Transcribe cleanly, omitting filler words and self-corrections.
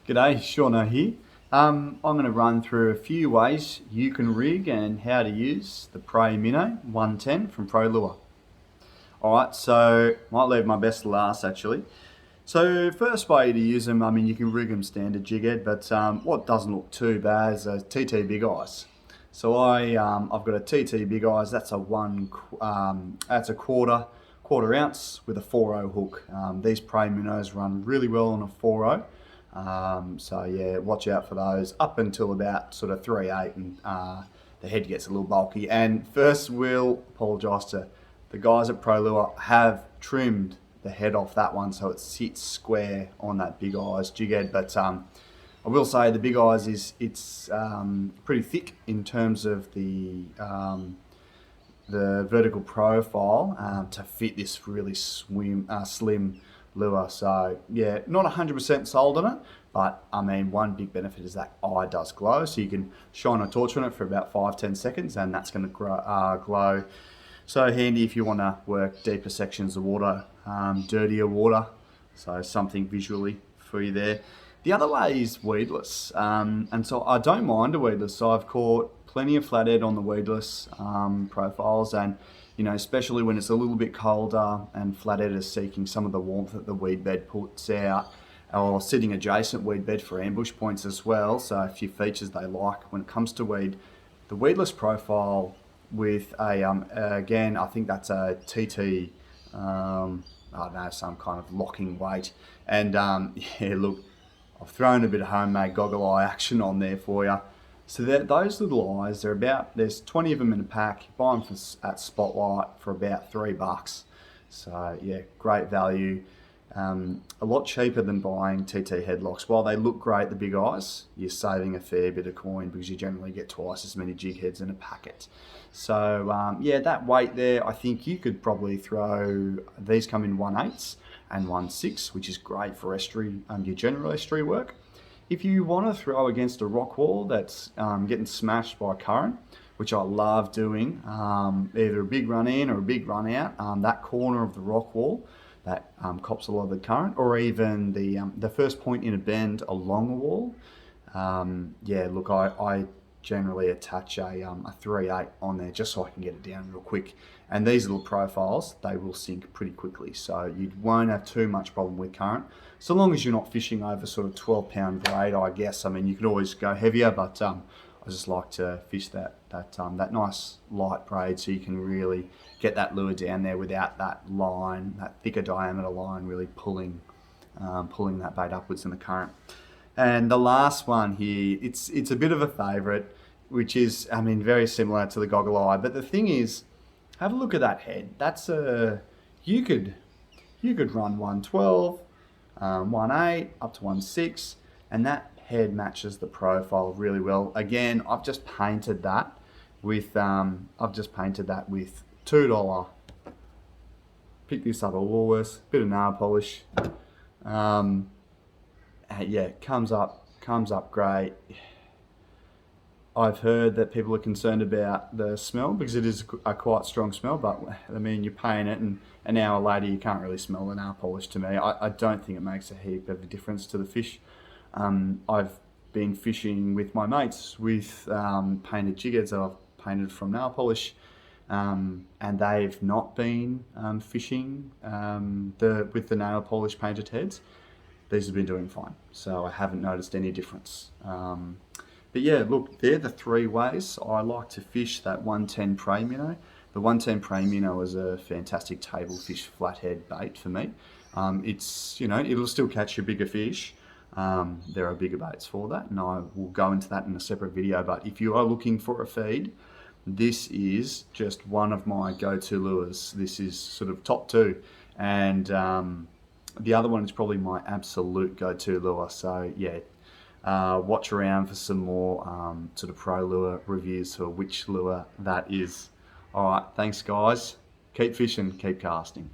G'day, Shauna here. I'm going to run through a few ways you can rig and how to use the Prey Minnow 110 from Pro Lure. Alright, so might leave my best to last actually. So first way to use them, you can rig them standard jig head, but what doesn't look too bad is those TT Big Eyes. So I've got a TT Big Eyes. That's a quarter ounce with a 4.0 hook. These Prey Minnows run really well on a 4.0. So yeah, watch out for those up until about sort of 3.8, and the head gets a little bulky. And first, we'll apologise to the guys at Pro Lure, have trimmed the head off that one so it sits square on that Big Eyes jig head. But I will say the Big Eyes it's pretty thick in terms of the vertical profile to fit this really slim lure. So yeah, not 100% sold on it, but one big benefit is that eye does glow, so you can shine a torch on it for about 5-10 seconds and that's going to glow. So handy if you want to work deeper sections of water, dirtier water, so something visually for you there. The other way is weedless, and so I don't mind a weedless. So I've caught plenty of flathead on the weedless profiles, and especially when it's a little bit colder and flathead is seeking some of the warmth that the weed bed puts out, or sitting adjacent weed bed for ambush points as well. So a few features they like when it comes to weed. The weedless profile with again, I think that's a TT, I don't know, some kind of locking weight. And yeah, look, I've thrown a bit of homemade goggle eye action on there for you. So those little eyes, there's 20 of them in a pack. You buy them at Spotlight for about $3. So yeah, great value. A lot cheaper than buying TT headlocks. While they look great, the Big Eyes, you're saving a fair bit of coin because you generally get twice as many jig heads in a packet. So yeah, that weight there, I think you could probably throw, these come in 1/8 and 1/6, which is great for estuary, your general estuary work. If you want to throw against a rock wall that's getting smashed by current, which I love doing, either a big run in or a big run out, that corner of the rock wall that cops a lot of the current, or even the first point in a bend along a wall. Yeah, look, I generally attach a 3/8 on there just so I can get it down real quick. And these little profiles, they will sink pretty quickly, so you won't have too much problem with current, so long as you're not fishing over sort of 12-pound braid, I guess. You could always go heavier, but I just like to fish that nice light braid, so you can really get that lure down there without that line, that thicker diameter line, really pulling that bait upwards in the current. And the last one here, it's a bit of a favourite, which is, very similar to the goggle eye. But the thing is, have a look at that head. That's you could run 112, 1/8 up to 1/6, and that head matches the profile really well. Again, I've just painted that with $2. Pick this up at Woolworths, bit of nail polish. Yeah, comes up great. I've heard that people are concerned about the smell because it is a quite strong smell, but you're paying it, and an hour later you can't really smell the nail polish. To me, I don't think it makes a heap of a difference to the fish. I've been fishing with my mates with painted jig heads that I've painted from nail polish, and they've not been fishing with the nail polish painted heads. These have been doing fine, so I haven't noticed any difference. But yeah, look, they're the three ways I like to fish that 110 Prey Minnow. The 110 Prey Minnow is a fantastic table fish flathead bait for me. It'll still catch your bigger fish. There are bigger baits for that, and I will go into that in a separate video. But if you are looking for a feed, this is just one of my go-to lures. This is sort of top two, and the other one is probably my absolute go-to lure. So yeah, watch around for some more sort of Pro Lure reviews for which lure that is. All right, thanks guys. Keep fishing, keep casting.